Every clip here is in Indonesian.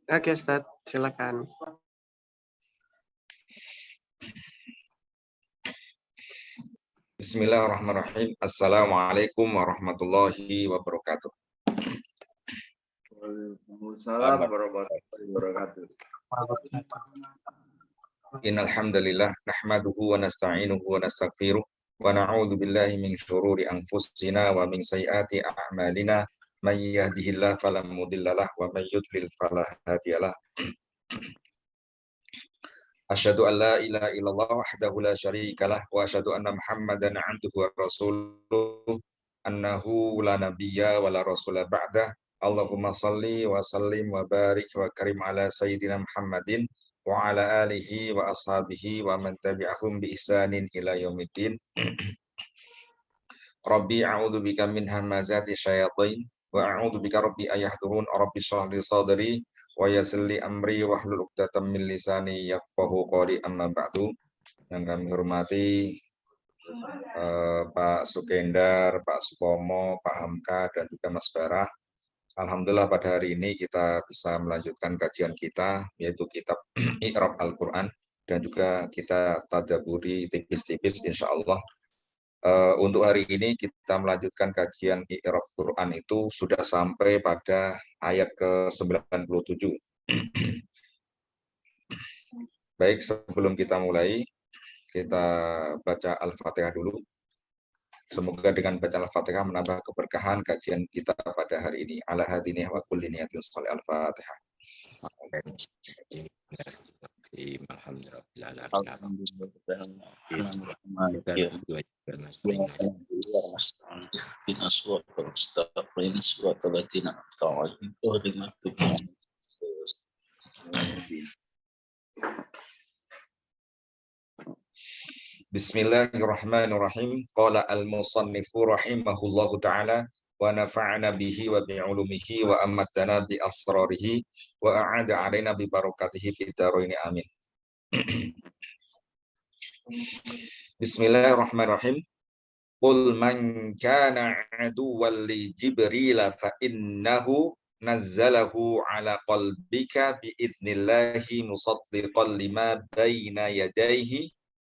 Oke, Ustaz, silakan. Bismillahirrahmanirrahim. Assalamualaikum warahmatullahi wabarakatuh. Waalaikumsalam warahmatullahi wabarakatuh. Innal hamdalillah nahmaduhu wa nasta'inuhu wa nastaghfiruh wa na'udzu billahi min syururi anfusina wa min sayyiati a'malina may yahdihillahu fala mudhillalah wa may yudlil fala hadiyalah. Asyhadu an la ilaha illallah wahdahu la syarikalah wa asyhadu anna Muhammadan 'abduhu wa rasuluh annahu la nabiyya wa la rasula ba'dah. Allahumma salli wa sallim wa barik wa karim ala sayyidina Muhammadin wa ala alihi wa ashabihi wa man tabi'ahum bi ihsanin ila yaumiddin. Rabbi a'udzu bika min hamazati syayatin wa a'udzu bika rabbi ayahdurun. Rabbi shrah li sadri wa yassir li amri wahlul 'uqdatam min lisani yafqahu qawli. Amma ba'du. Yang kami hormati Pak Sukendar, Pak Supomo, Pak Hamka, dan juga Mas Barah. Alhamdulillah pada hari ini kita bisa melanjutkan kajian kita, yaitu kitab I'rab Al-Quran, dan juga kita tadaburi tipis-tipis insya Allah. Untuk hari ini kita melanjutkan kajian I'rab Quran itu sudah sampai pada ayat ke-97. Baik, sebelum kita mulai, kita baca Al-Fatihah dulu. Semoga dengan baca Al-Fatihah menambah keberkahan kajian kita pada hari ini. Ala hadini wa kulli niyatin sholih. Al-Fatihah. Bismillahirrahmanirrahim. Qala al-musannifu rahimahullahu ta'ala wa nafa'ana bihi wa bi'ulumihi wa amadana bi asrarihi wa a'ada alaina bi barakatihi fid dharaini amin. Bismillahirrahmanirrahim. Qul man kana aduwwan li Jibril fa innahu nazzalahu ala qalbika bi idznillah musaddiqan lima baina yadayhi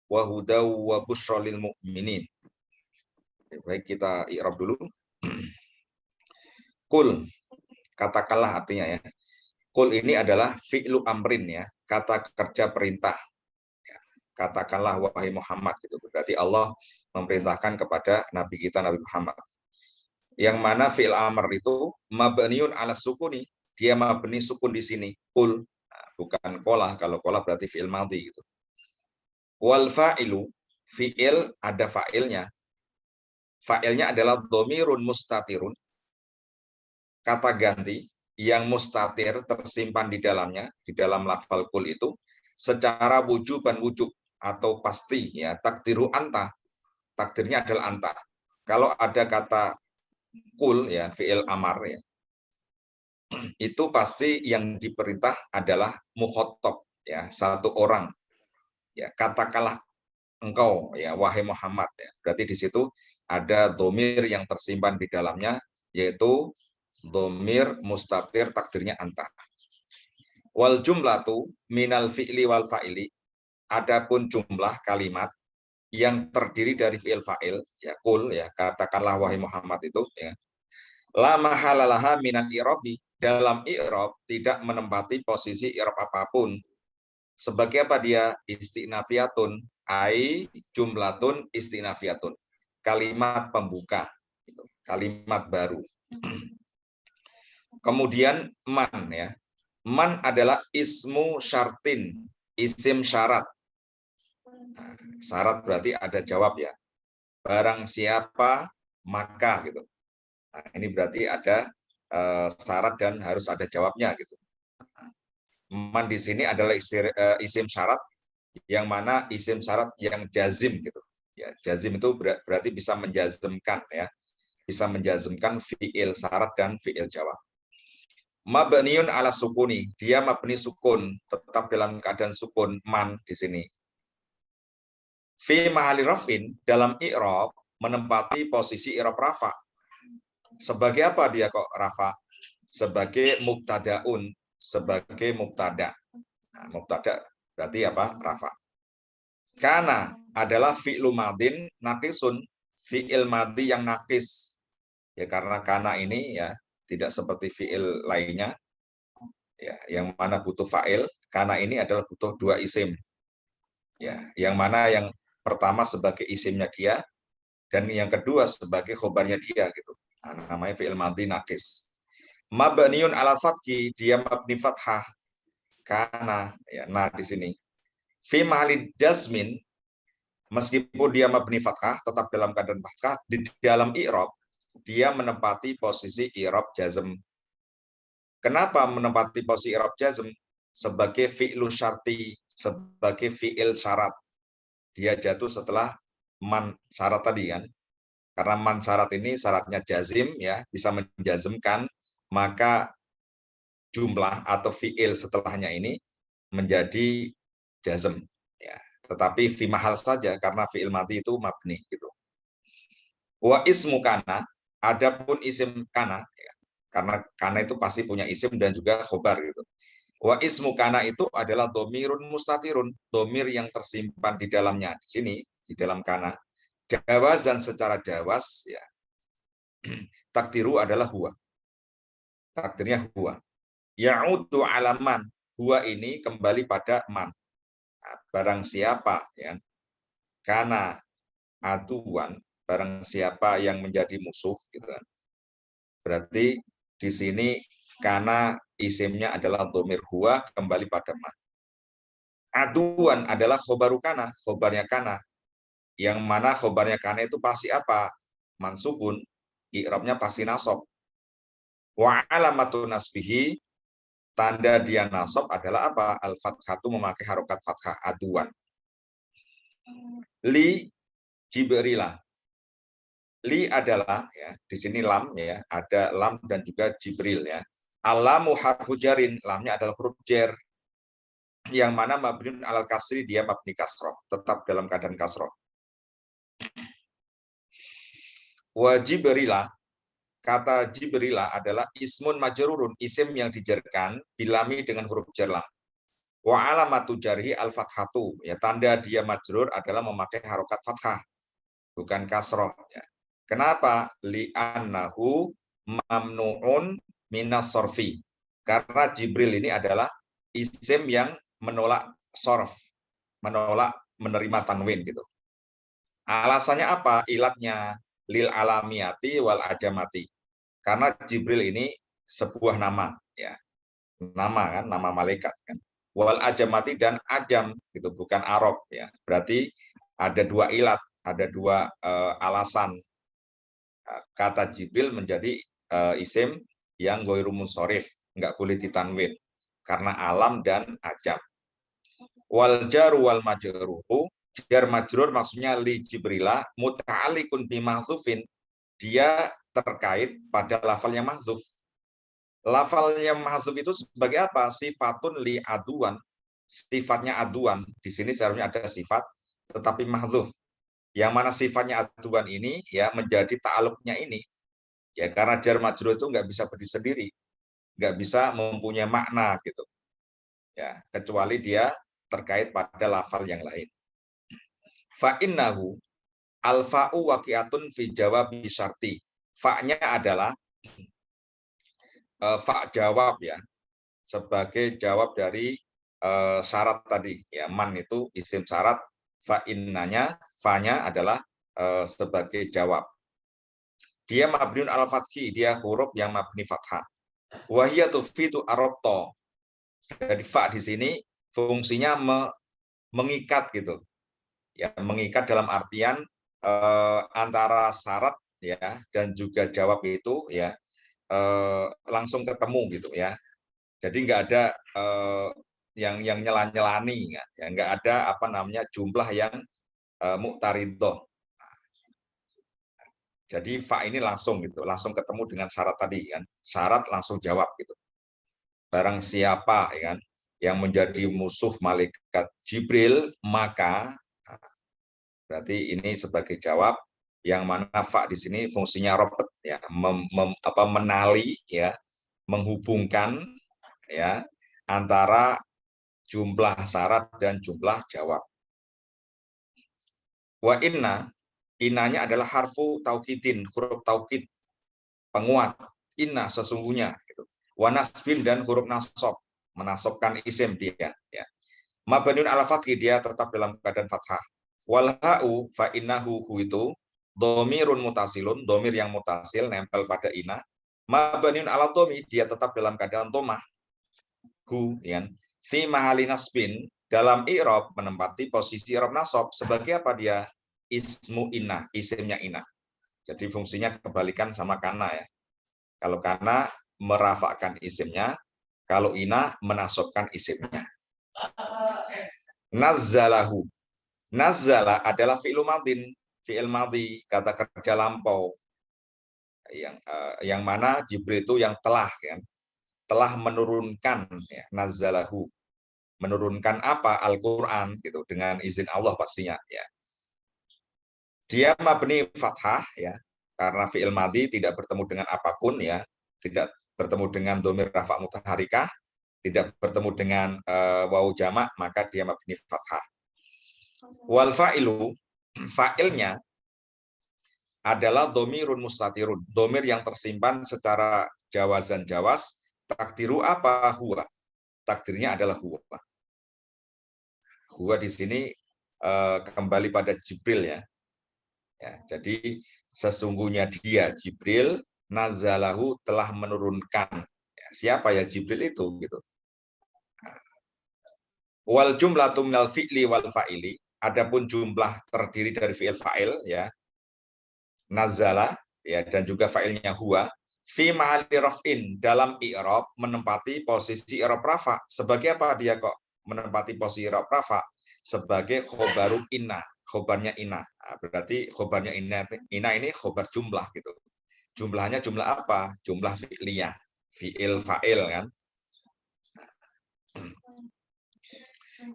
wa hudaw wa busyra lil mu'minin. Baik, kita i'rab dulu. Qul, katakanlah artinya ya. Qul ini adalah fi'lu amrin ya, kata kerja perintah. Ya, katakanlah wahai Muhammad gitu. Berarti Allah memerintahkan kepada nabi kita Nabi Muhammad. Yang mana fi'il amr itu mabniun ala sukuni, dia mabni sukun di sini. Qul, nah, bukan qola. Kalau qola berarti fi'il madhi gitu. Wal fa'ilu, fi'il ada fa'ilnya. Fa'ilnya adalah domirun mustatirun, kata ganti yang mustatir tersimpan di dalamnya, di dalam lafal kul itu, secara wujuban wujub atau pasti ya, takdiru anta, takdirnya adalah anta. Kalau ada kata kul ya, fi'il amar ya, itu pasti yang diperintah adalah mukhotob ya, satu orang. Ya, katakanlah engkau ya wahai Muhammad ya. Berarti di situ ada domir yang tersimpan di dalamnya, yaitu domir mustatir takdirnya anta. Wal jumlatu minal fi'li wal fa'ili, adapun jumlah kalimat yang terdiri dari fi'il fa'il ya, kul ya, katakanlah wahai Muhammad itu ya, la mahalalaha minan i'rabi, dalam i'rab tidak menempati posisi i'rab apapun. Sebagai apa dia? Istinafiyatun, ai jumlatun istinafiyatun, kalimat pembuka, kalimat baru. Kemudian man ya, man adalah ismu syartin, isim syarat. Nah, syarat berarti ada jawab ya, barang siapa maka gitu. Nah, ini berarti ada syarat dan harus ada jawabnya gitu. Man di sini adalah isim syarat, yang mana isim syarat yang jazim gitu. Ya, jazim itu berarti bisa menjazmkan ya, bisa menjazmkan fi'il syarat dan fi'il jawab. Mabniun ala sukuni, dia mabni sukun, tetap dalam keadaan sukun, man di sini. Fi mahali rafin, dalam i'rab menempati posisi i'rab rafa. Sebagai apa dia kok rafa? Sebagai mubtadaun, sebagai mubtada. Nah, mubtada berarti apa? Rafa. Kana adalah fi'lu madin naqisun, fi'il madi yang naqis. Ya karena kana ini ya tidak seperti fi'il lainnya ya, yang mana butuh fa'il. Kana ini adalah butuh dua isim. Ya, yang mana yang pertama sebagai isimnya dia dan yang kedua sebagai khobarnya dia gitu. Nah, namanya fi'il madhi naqis. Mabniun ala fathi, dia mabni fathah. Kana ya, nah di sini. Fi mahalid jazmin, meskipun dia mabni fathah tetap dalam keadaan fathah, di dalam i'rab dia menempati posisi i'rab jazm. Kenapa menempati posisi i'rab jazm? Sebagai fi'lu syarti, sebagai fi'il syarat. Dia jatuh setelah man syarat tadi kan. Karena man syarat ini syaratnya jazim ya, bisa menjazmkan, maka jumlah atau fi'il setelahnya ini menjadi jazm ya. Tetapi fi mahal saja karena fi'il mati itu mabni gitu. Wa ismu kana, adapun isim kana ya, karena kana itu pasti punya isim dan juga khobar gitu. Wa ismu kana itu adalah domirun mustatirun, domir yang tersimpan di dalamnya di sini di dalam kana. Jawazan secara jawas ya. Takdiru adalah huwa. Takdirnya huwa. Ya'udu alaman. Huwa ini kembali pada man. Nah, barang siapa ya. Karena aduan, barang siapa yang menjadi musuh gitu kan. Berarti di sini karena isimnya adalah domir huwa kembali pada man. Aduan adalah khobaru kana, khobarnya kana. Yang mana khobarnya kana itu pasti apa? Mansubun, i'rabnya pasti nasab. Wa alamatu nasbihi, tanda dia nasab adalah apa? Al-fathatu memakai harokat fathah, aduan. Li Jibrila. Li adalah ya, di sini lam ya, ada lam dan juga Jibril ya. Alamu harfu jarin, lamnya adalah huruf jar. Yang mana mabniun alal kasri, dia mabni kasroh, tetap dalam keadaan kasroh. Wa Jibrila, kata Jibrila adalah ismun majrurun, isim yang dijarkan bilami dengan huruf jar lam. Wa alamatu jarhi al-fathatu, ya tanda dia majrur adalah memakai harokat fathah, bukan kasroh ya. Kenapa? Li'annahu mamnu'un minas sorfi. Karena Jibril ini adalah isim yang menolak sorf, menolak menerima tanwin gitu. Alasannya apa? Ilatnya lil alamiyati wal ajamati. Karena Jibril ini sebuah nama ya. Nama kan, nama malaikat kan. Wal ajamati dan ajam gitu, bukan Arab ya. Berarti ada dua ilat, ada dua alasan kata Jibril menjadi isim yang goiru munsorif, nggak boleh ditanwin karena alam dan ajam. Wal jaru wal majruhu, jar majrur maksudnya li Jibrila muta'alikun bimahzufin, dia terkait pada lafalnya mahzuf. Lafalnya mahzuf itu sebagai apa? Sifatun li aduan, sifatnya aduan. Di sini seharusnya ada sifat tetapi mahzuf. Yang mana sifatnya aduan ini ya menjadi ta'aluknya ini. Ya karena jar majrur itu nggak bisa berdiri sendiri, nggak bisa mempunyai makna gitu. Ya, kecuali dia terkait pada lafal yang lain. Fa innahu al-fa'u waqi'atun fi jawabi syarti. Fa-nya adalah fa jawab ya, sebagai jawab dari syarat tadi ya, man itu isim syarat, fa innanya, fa-nya adalah sebagai jawab. Dia mabniun al fathi, dia huruf yang mabni fathah. Wa hiya tufidu arabta. Jadi fa di sini fungsinya mengikat gitu. Ya, mengikat dalam artian antara syarat ya dan juga jawab itu ya langsung ketemu gitu ya. Jadi nggak ada yang nyela-nyelani ya, nggak ada apa namanya jumlah yang muqtaridah. Jadi fa ini langsung gitu, langsung ketemu dengan syarat tadi kan. Syarat langsung jawab gitu. Barang siapa ya kan yang menjadi musuh malaikat Jibril, maka berarti ini sebagai jawab, yang mana fa di sini fungsinya robot ya, menali ya, menghubungkan ya antara jumlah syarat dan jumlah jawab. Wa inna, innanya adalah harfu taukidin, huruf taukid penguat. Inna sesungguhnya gitu. Wa nasbin dan huruf nasab, menasabkan isim dia ya. Mabniun ala fathi, dia tetap dalam keadaan fathah. Wal ha'u fa innahu itu dhamirun mutasilun, dhamir yang mutasil nempel pada inna. Mabniun ala dhammi, dia tetap dalam keadaan dhammah. Hu ya. Fi mahali nasbin, dalam i'rab menempati posisi i'rab nasab sebagai apa dia? Ismu inna, isimnya inna. Jadi fungsinya kebalikan sama kana ya. Kalau kana merafakkan isimnya, kalau inna menasabkan isimnya. Nazzalahu. Nazzala adalah fi'il madin, fi'il madhi, kata kerja lampau. Yang mana Jibril itu yang telah kan, telah menurunkan ya, nazzalahu. Menurunkan apa? Al-Qur'an gitu, dengan izin Allah pastinya ya. Dia mabni fathah ya, karena fi'il madhi tidak bertemu dengan apapun ya, tidak bertemu dengan dhamir rafa' mutaharikah, tidak bertemu dengan wawu jamak, maka dia mabni fathah. Wal fa'ilu, fa'ilnya adalah dhamirun mustatirun, dhamir yang tersimpan secara jawazan jawas, takdiru apa? Huwa. Takdirnya adalah huwa. Huwa di sini kembali pada Jibril ya. Ya, jadi sesungguhnya dia Jibril nazalahu telah menurunkan. Ya, siapa ya Jibril itu gitu. Wal jumlatu minal fi'li wal fa'ili, adapun jumlah terdiri dari fi'il fa'il ya. Nazala ya, dan juga fa'ilnya huwa fi ma'ali raf'in, dalam i'rab menempati posisi i'rab rafa. Sebagai apa dia kok menempati posisi i'rab rafa? Sebagai khobaru inna, khobarnya inna. Nah, berarti khobarnya inna ini khobar jumlah gitu. Jumlahnya jumlah apa? Jumlah fi'liyah, fi'il fa'il kan.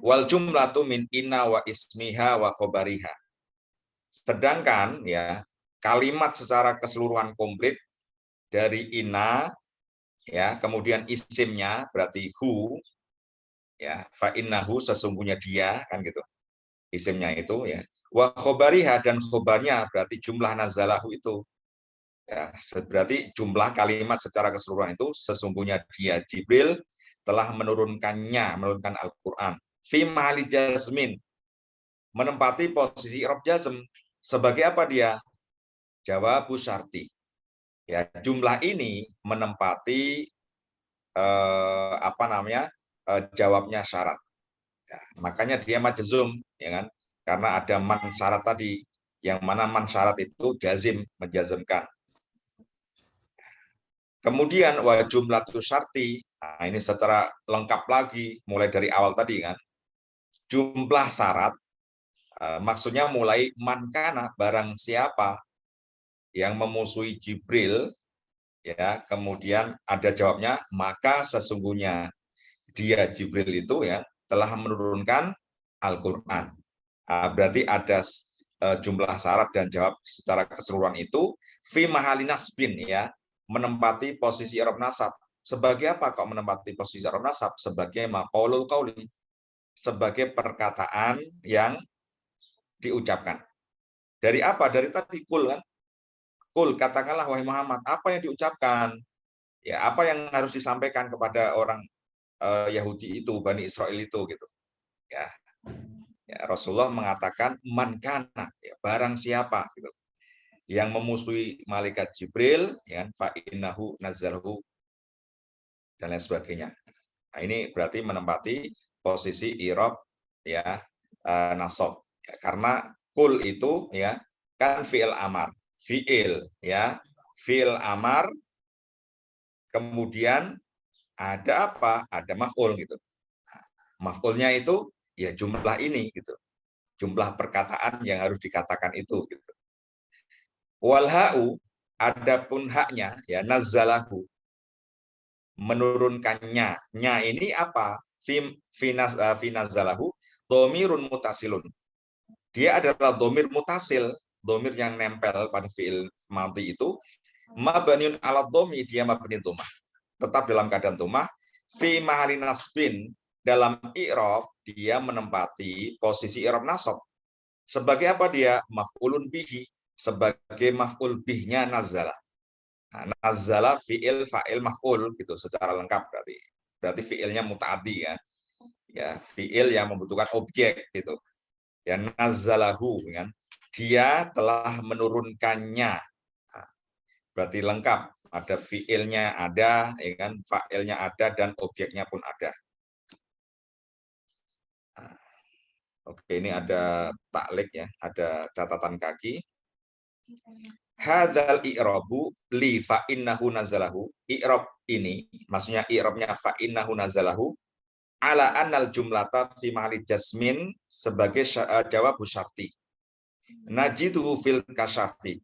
Wal jumlatu min inna wa ismiha wa khobariha. Sedangkan ya kalimat secara keseluruhan komplit dari inna ya, kemudian isimnya berarti hu ya, fa innahu sesungguhnya dia kan gitu. Isimnya itu ya. Wa khobariha, dan khobarnya berarti jumlah nazalahu itu. Ya, berarti jumlah kalimat secara keseluruhan itu sesungguhnya dia Jibril telah menurunkan Al-Qur'an. Fi mahali jazmin, menempati posisi i'rab jazm. Sebagai apa dia? Jawabu syarti. Ya, jumlah ini menempati jawabnya syarat. Ya, makanya dia majzum ya kan? Karena ada man syarat tadi, yang mana man syarat itu jazim, menjazmkan. Kemudian wa jumlatu syarti, nah ini secara lengkap lagi mulai dari awal tadi kan. Jumlah syarat maksudnya mulai man kana, barang siapa yang memusuhi Jibril ya, kemudian ada jawabnya, maka sesungguhnya dia Jibril itu ya telah menurunkan Al-Qur'an. Berarti ada jumlah syarat dan jawab secara keseluruhan itu fi mahali nasbin ya, menempati posisi i'rab nasab. Sebagai apa kok menempati posisi i'rab nasab? Sebagai maqaulul qauli, sebagai perkataan yang diucapkan. Dari apa? Dari tadi kul kan. Kul, katakanlah wahai Muhammad, apa yang diucapkan? Ya, apa yang harus disampaikan kepada orang Yahudi itu, Bani Israel itu gitu. Ya. Ya, Rasulullah mengatakan man kana, ya, barang siapa gitu, yang memusuhi malaikat Jibril ya, fa innahu nazzalahu dan lain sebagainya. Nah, ini berarti menempati posisi i'rab ya, nasab. Ya, karena kul itu ya kan fi'il amar, fi'il ya, fi'il amar, kemudian ada apa? Ada maf'ul gitu. Nah, maf'ulnya itu ya jumlah ini gitu. Jumlah perkataan yang harus dikatakan itu gitu. Wal ha'u, adapun haknya ya nazzalahu, menurunkannya. Nya ini apa? Fi nazzalahu dhamirun mutasilun. Dia adalah dhamir mutasil, dhamir yang nempel pada fi'il madhi itu. Mabniun ala dhammi, dia mabni dhammah. Tetap dalam keadaan dhammah. Fi mahali nasbin, dalam i'rab dia menempati posisi i'rab nasab. Sebagai apa dia? Maf'ulun bihi, sebagai maf'ul bihnya nazala. Nah, nazala fi'il fa'il maf'ul gitu secara lengkap berarti. Berarti fi'ilnya muta'addi ya. Ya, fi'il yang membutuhkan objek gitu. Ya, nazalahu kan. Dia telah menurunkannya. Nah, berarti lengkap. Ada fi'ilnya ada, ya kan? Fa'ilnya ada dan objeknya pun ada. Nah, oke, ini ada taklik ya, ada catatan kaki. Hadzal i'rabu li fa innahu nazalahu. I'rab ini, maksudnya i'rabnya fa innahu nazalahu ala annal jumlata fi mahali jasmin sebagai jawab syarti. Najiduhu fil kasyafi.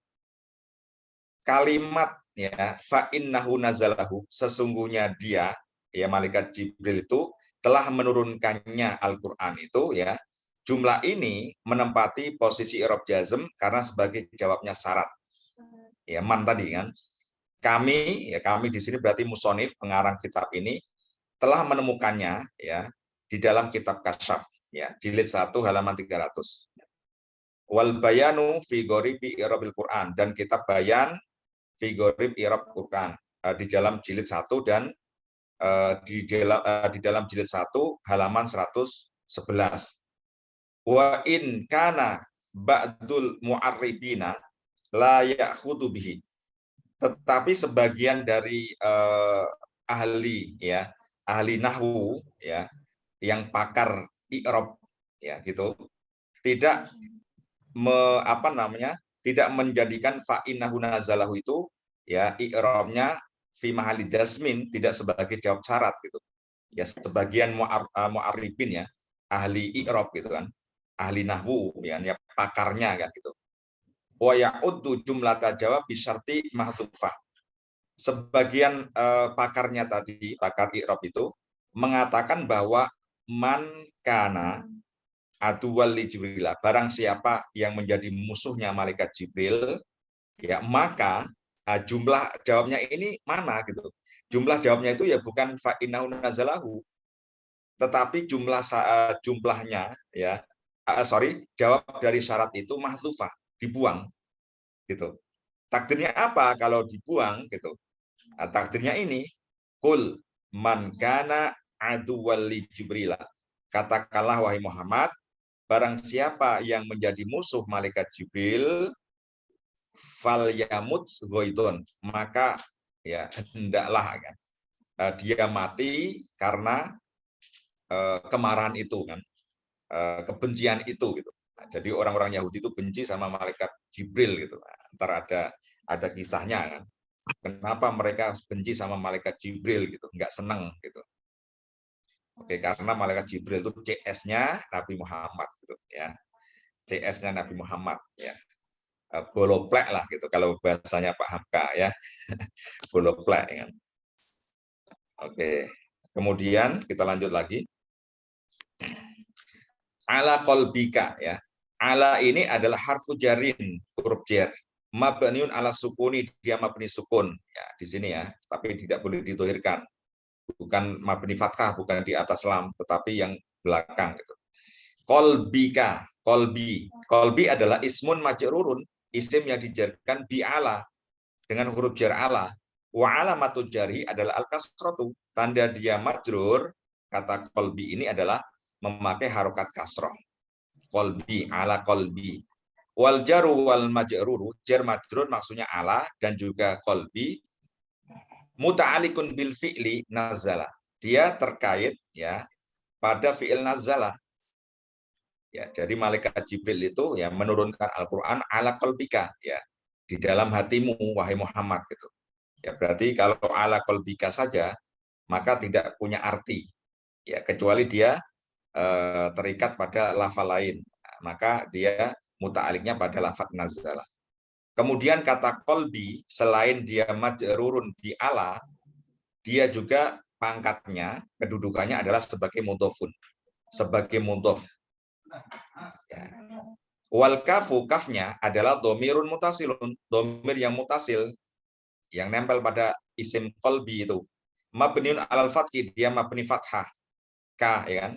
Kalimat ya fa innahu nazalahu, sesungguhnya dia ya malaikat Jibril itu telah menurunkannya Al-Qur'an itu ya. Jumlah ini menempati posisi i'rab jazm karena sebagai jawabnya syarat. Ya man tadi kan. Kami di sini berarti musonif pengarang kitab ini telah menemukannya ya di dalam kitab Kasyaf ya jilid 1 halaman 300. Wal bayanu fi ghoribi i'rabil Quran, dan kitab bayan fi ghorib i'rab Quran di dalam jilid 1 dan di dalam jilid 1 halaman 111. Wa in kana ba'dul mu'arribina la ya'khudhu bihi, tetapi sebagian dari ahli ya, ahli nahwu ya, yang pakar i'rab ya gitu, tidak tidak menjadikan fa innahu nazalahu itu ya i'rabnya fi mahali jasmin tidak sebagai jawab syarat gitu. Ya sebagian mu'arribin ya, ahli i'rab gitu kan, ahli nahwu ya, pakarnya kan gitu. Wa ya'uddu jumlata jawab bisyarti mahdzufah. Sebagian pakarnya tadi, pakar i'rab itu mengatakan bahwa man kana aduwal li Jibril, barang siapa yang menjadi musuhnya malaikat Jibril, ya maka jumlah jawabnya ini mana gitu. Jumlah jawabnya itu ya bukan fa innahu nazalahu, tetapi jumlahnya ya jawab dari syarat itu mahdzufah, dibuang gitu. Takdirnya apa kalau dibuang gitu? Nah, takdirnya ini kul man kana aduwal li Jibril. Katakanlah wahai Muhammad, barang siapa yang menjadi musuh malaikat Jibril, fal yamut ghaidun, maka ya hendaklah kan dia mati karena kemarahan itu kan, kebencian itu gitu. Nah, jadi orang-orang Yahudi itu benci sama malaikat Jibril gitu. Ntar ada kisahnya kan. Kenapa mereka benci sama malaikat Jibril gitu, nggak seneng gitu. Oke, karena malaikat Jibril itu CS-nya Nabi Muhammad gitu ya. CS-nya Nabi Muhammad ya. Boloplek lah gitu kalau bahasanya Pak Hamka ya. Boloplek ya. Oke. Kemudian kita lanjut lagi. Ala qalbika ya. Ala ini adalah harfu jarin, huruf jar. Mabniun ala sukuni, dia mabni sukun ya di sini ya, tapi tidak boleh ditohirkan. Bukan mabni fathah, bukan di atas lam, tetapi yang belakang gitu. Qalbika, qalbi adalah ismun majrurun, isim yang dijarkan bi ala dengan huruf jar ala. Wa alamatu jari adalah al-kasratu, tanda dia majrur, kata qalbi ini adalah memakai harokat kasroh. Qalbi, ala qalbi. Wal jaru wal majruru, jar majrur maksudnya ala dan juga qalbi. Muta'alikun bil fi'li nazala. Dia terkait ya pada fi'il nazala. Ya, jadi malaikat Jibril itu ya menurunkan Al-Qur'an ala qalbika ya, di dalam hatimu wahai Muhammad gitu. Ya berarti kalau ala qalbika saja maka tidak punya arti. Ya, kecuali dia terikat pada lafal lain, maka dia muta'aliknya pada lafaz nazala. Kemudian kata qalbi selain dia majrurun di ala, dia juga pangkatnya, kedudukannya adalah sebagai mudhofun, sebagai mudhof. Ya. Wal kafu, kafnya adalah domirun mutasilun, domir yang mutasil yang nempel pada isim qalbi itu. Mabniun alal fathi, dia mabni fathah. Ka, ya kan?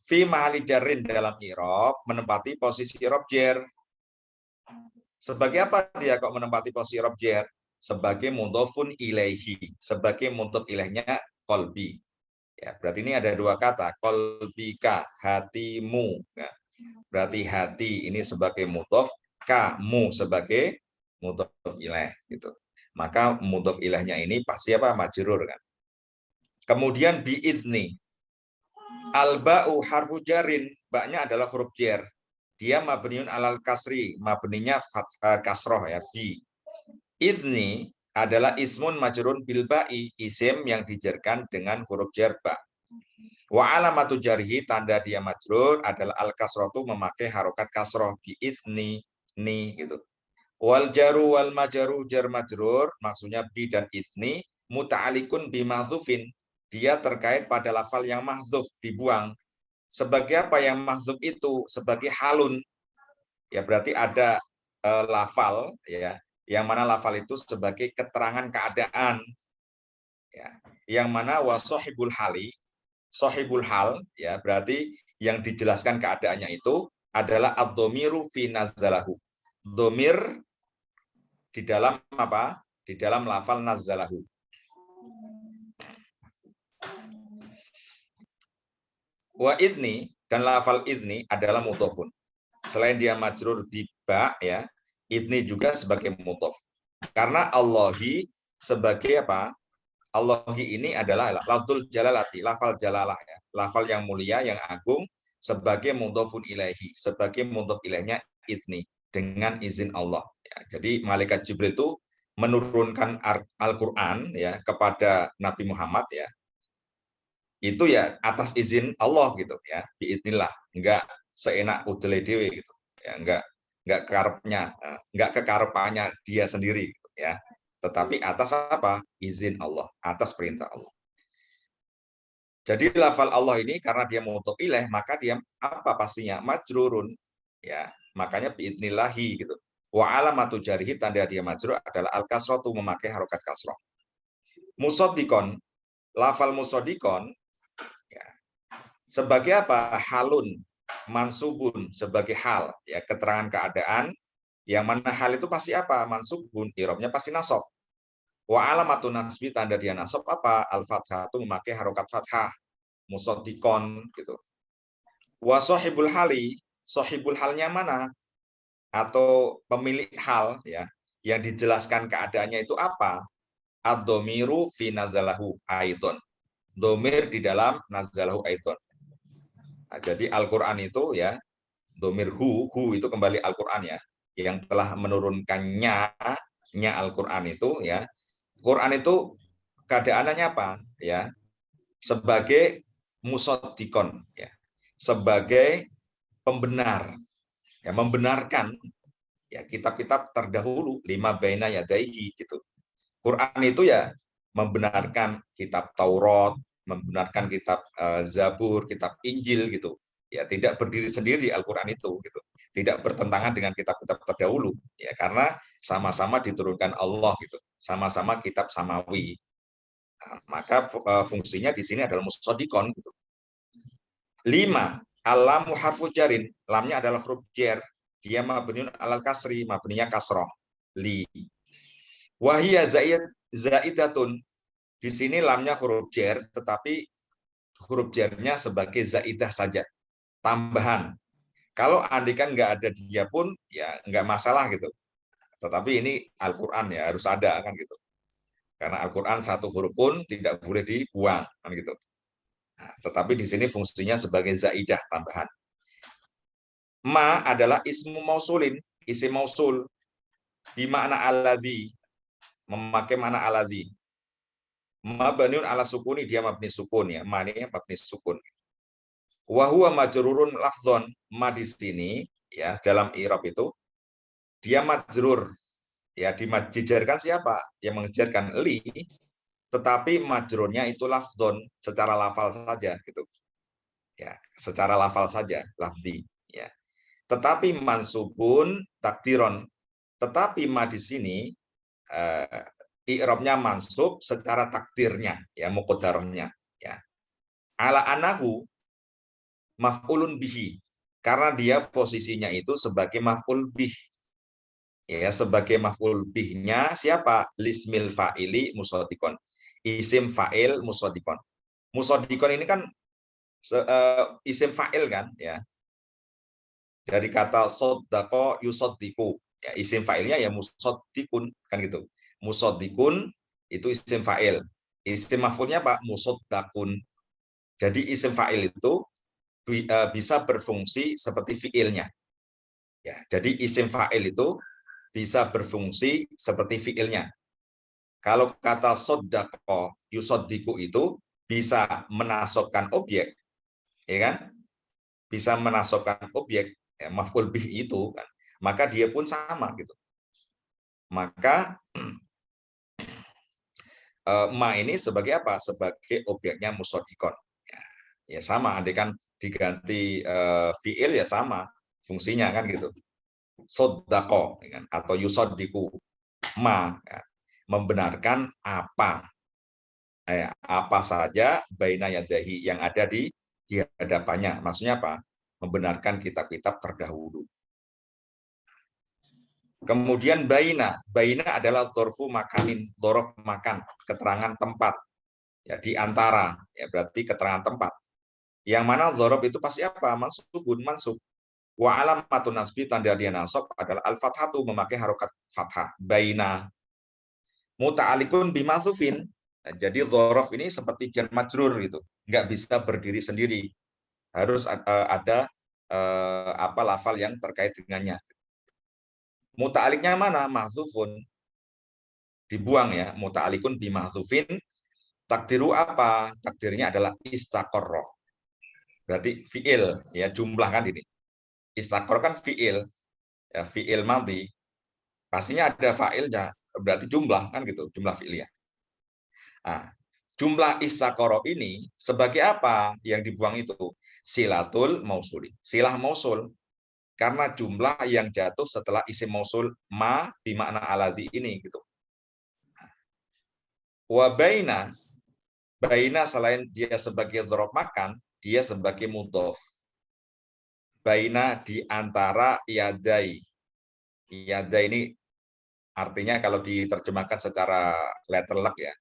Fi mahali jarrin, dalam i'rab menempati posisi i'rab jar. Sebagai apa dia kok menempati posisi i'rab jar? Sebagai mudhofun ilaihi, sebagai mudhof ilaihnya qalbi. Ya, berarti ini ada dua kata, qalbika, hatimu. Ya, berarti hati ini sebagai mudhof, kamu sebagai mudhof ilaih gitu. Maka mudhof ilaihnya ini pasti apa? Majrur kan. Kemudian biizni. Al-ba'u harfu jarin, ba'nya adalah huruf jar. Dia mabniun alal kasri, mabninya kasroh ya, bi. Izni adalah ismun majrun bil ba'i, isim yang dijarkan dengan huruf jar ba. Wa alamatu jarhi, tanda dia majrur adalah al kasrotu, memakai harokat kasroh, bi izni, ni gitu. Wal jaru wal majaru, jar majrur maksudnya bi dan izni, muta'alikun bi mahdzufin, dia terkait pada lafal yang mahdzuf, dibuang. Sebagai apa yang mahdzuf itu? Sebagai halun. Ya berarti ada lafal ya, yang mana lafal itu sebagai keterangan keadaan. Ya, yang mana wasahibul hali, sahibul hal ya, berarti yang dijelaskan keadaannya itu adalah ad-dhamiru fi nazzalahu. Dhamir di dalam apa? Di dalam lafal nazzalahu. Wa idni, dan lafal idni adalah mudhofun. Selain dia majrur di ba ya, idni juga sebagai mudhof. Karena Allahi sebagai apa? Allahi ini adalah lafzul jalalati, lafal jalalah ya, lafal yang mulia, yang agung, sebagai mudhofun ilaihi, sebagai mudhof ilaihnya idni, dengan izin Allah. Ya, jadi malaikat Jibril itu menurunkan Al-Qur'an ya kepada Nabi Muhammad ya, itu ya atas izin Allah gitu ya, biidznillah, enggak seenak udele dewe gitu ya, enggak karepnya, enggak kekarepannya dia sendiri gitu ya, tetapi atas apa? Izin Allah, atas perintah Allah. Jadi lafal Allah ini karena dia mudhof ilaih, maka dia apa pastinya? Majrurun ya, makanya biidznillahi gitu. Wa alamatu jarihi, tanda dia majrur adalah al kasratu, memakai harokat kasrah. Musaddiqon, lafal musaddiqon ya, sebagai apa? Halun, mansubun, sebagai hal ya, keterangan keadaan, yang mana hal itu pasti apa? Mansubun, i'rabnya pasti nasab. Wa alamatun nasbi, tanda dia nasab apa? Al-fathah, itu memakai harokat fathah. Musaddiqon gitu. Wa sahibul hali, sahibul halnya mana? Atau pemilik hal ya, yang dijelaskan keadaannya itu apa? Ad-dhamiru fi nazalahu aidon. Dhamir di dalam nazalahu aidon. Nah, jadi Al-Qur'an itu ya, dhamir hu itu kembali Al-Qur'an ya, yang telah menurunkannya Al-Qur'an itu ya. Quran itu keadaannya apa? Ya, sebagai musaddiqon ya, sebagai pembenar ya, membenarkan ya kitab-kitab terdahulu, lima baina yadaihi gitu. Quran itu ya membenarkan kitab Taurat, membenarkan kitab Zabur, kitab Injil gitu. Ya, tidak berdiri sendiri Al-Qur'an itu gitu. Tidak bertentangan dengan kitab-kitab terdahulu ya, karena sama-sama diturunkan Allah gitu. Sama-sama kitab samawi. Nah, maka fungsinya di sini adalah musaddiqon gitu. 5. Alamu harfu jarin, lamnya adalah huruf jar. Dia mabniun alal kasri, mabninya kasroh. Li. Wahia zaidatun. Di sini lamnya huruf jar, tetapi huruf jarnya sebagai zaidah saja, tambahan. Kalau andikan nggak ada dia pun ya nggak masalah gitu. Tetapi ini Al-Qur'an ya, harus ada kan gitu. Karena Al-Qur'an satu huruf pun tidak boleh dibuang kan gitu. Nah, tetapi di sini fungsinya sebagai zaidah, tambahan. Ma adalah ismu mausulin, isim mausul, di makna alladzi, memakai makna alladzi. Mabniun ala sukuni, dia mabni sukun ya, ma ini mabni sukun. Wa huwa majrurun lafdzon, ma di sini ya dalam i'rab itu dia majrur ya, dijarkan siapa? Yang mengejarkan li, tetapi majrurnya itu lafdzon, secara lafal saja gitu. Ya, secara lafal saja, lafzi ya. Tetapi mansubun takdiron, tetapi ma di sini i'rabnya mansub secara takdirnya, ya muqaddarahnya, ya. Ala anahu maf'ulun bihi, karena dia posisinya itu sebagai maf'ul bih. Ya, sebagai maf'ul bihnya siapa? Lismil fa'ili musaddiqon. Isim fa'il musaddiqon. Musaddiqon ini kan isim fa'il kan, ya. Dari kata saddaqa yusaddiqu. Ya, isim fa'ilnya ya musaddiqun kan gitu. Musaddiqun itu isim fa'il. Isim maf'ulnya apa? Musaddaqun. Jadi isim fa'il itu bisa berfungsi seperti fi'ilnya. Ya, jadi isim fa'il itu bisa berfungsi seperti fi'ilnya. Kalau kata saddaqa yusaddiqu itu bisa menasabkan objek, ya kan? Bisa menasabkan objek, ya, maf'ul bih itu kan. Maka dia pun sama gitu. Maka ma ini sebagai apa? Sebagai objeknya musaddiqon. Ya sama, andai kan diganti fi'il ya sama fungsinya kan gitu. Soddaqo atau yusaddiqu ma, ya, membenarkan apa saja baina yadahi yang ada di hadapannya. Maksudnya apa? Membenarkan kitab-kitab terdahulu. Kemudian baina adalah dzarfu makanin, dzaraf makan, keterangan tempat. Ya, di antara, ya berarti keterangan tempat. Yang mana dzaraf itu pasti apa? Mansubun, mansub. Wa alamatun nasbi, tanda dia nasab adalah al-fathatu, memakai harokat fathah. Baina muta'alikun bimatsufin. Nah, jadi dzaraf ini seperti jar majrur gitu. Nggak bisa berdiri sendiri. Harus ada apa lafal yang terkait dengannya. Muta'aliknya mana? Mahdzufun. Dibuang ya. Muta'alikun bimahdzufin. Takdiru apa? Takdirnya adalah istaqarra. Berarti fi'il, ya jumlah kan ini. Istaqarra kan fi'il. Ya, fi'il madhi. Pastinya ada fa'ilnya, berarti jumlah kan gitu, jumlah fi'ilnya. Nah, jumlah istaqarra ini sebagai apa yang dibuang itu? Silatul mausuli. Silah mausul. Karena jumlah yang jatuh setelah isim mausul ma bimakna aladhi ini gitu. Wa baina selain dia sebagai dzaraf makan, dia sebagai mudhof. Baina di antara yadai. Yadai ini artinya kalau diterjemahkan secara letterlek ya,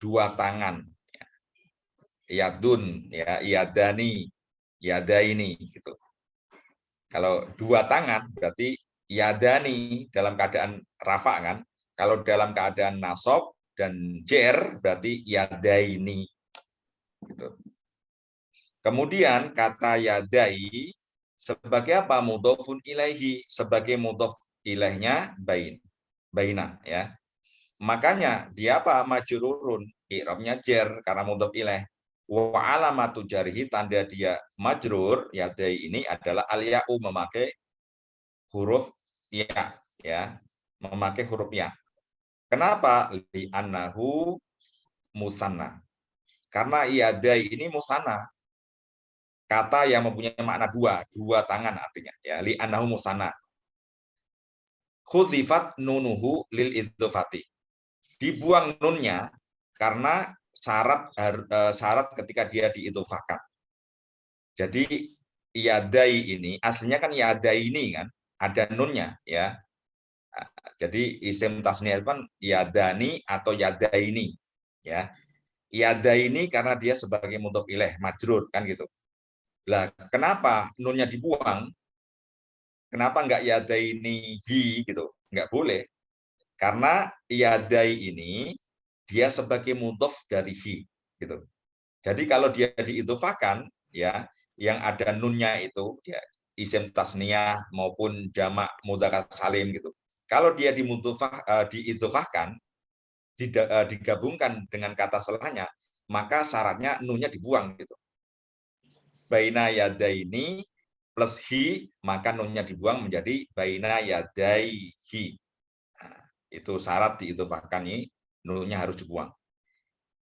dua tangan. Yadun, ya, yadani, yadaini gitu. Kalau dua tangan berarti yadani dalam keadaan rafa kan. Kalau dalam keadaan nasab dan jer berarti yadaini. Gitu. Kemudian kata yadai sebagai apa? Mudhofun ilaihi, sebagai mudhof ilaihnya baina ya. Makanya dia apa? Majrurun, i'rabnya jer karena mudhof ilaih. Wa alamatu jarihi, tanda dia majrur yadai ini adalah al-ya'u, memakai huruf ya, memakai huruf ya. Kenapa? Li annahu musanna. Karena yadai ini musanna. Kata yang mempunyai makna dua tangan artinya ya, li annahu musanna. Khudzifat nunuhu lil idzofati. Dibuang nunnya karena syarat ketika dia diidhofahkan. Jadi yadai ini aslinya kan yadai ini kan ada nunnya ya. Jadi isim tasniyah kan yadani atau yadaini ya. Yadaini karena dia sebagai mudhof ilaih majrur kan gitu. Lah kenapa nunnya dibuang? Kenapa enggak yadaini hi gitu? Enggak boleh. Karena yadai ini dia sebagai mudhof dari hi gitu. Jadi kalau dia diidhofahkan ya, yang ada nunnya itu ya isim tasniyah maupun jamak mudzakkar salim gitu. Kalau dia diidhofahkan digabungkan dengan kata setelahnya, maka syaratnya nunnya dibuang gitu. Baina yadaini plus hi, maka nunnya dibuang menjadi baina yadaihi. Nah, itu syarat diidhofahkan ini, nunnya harus dibuang.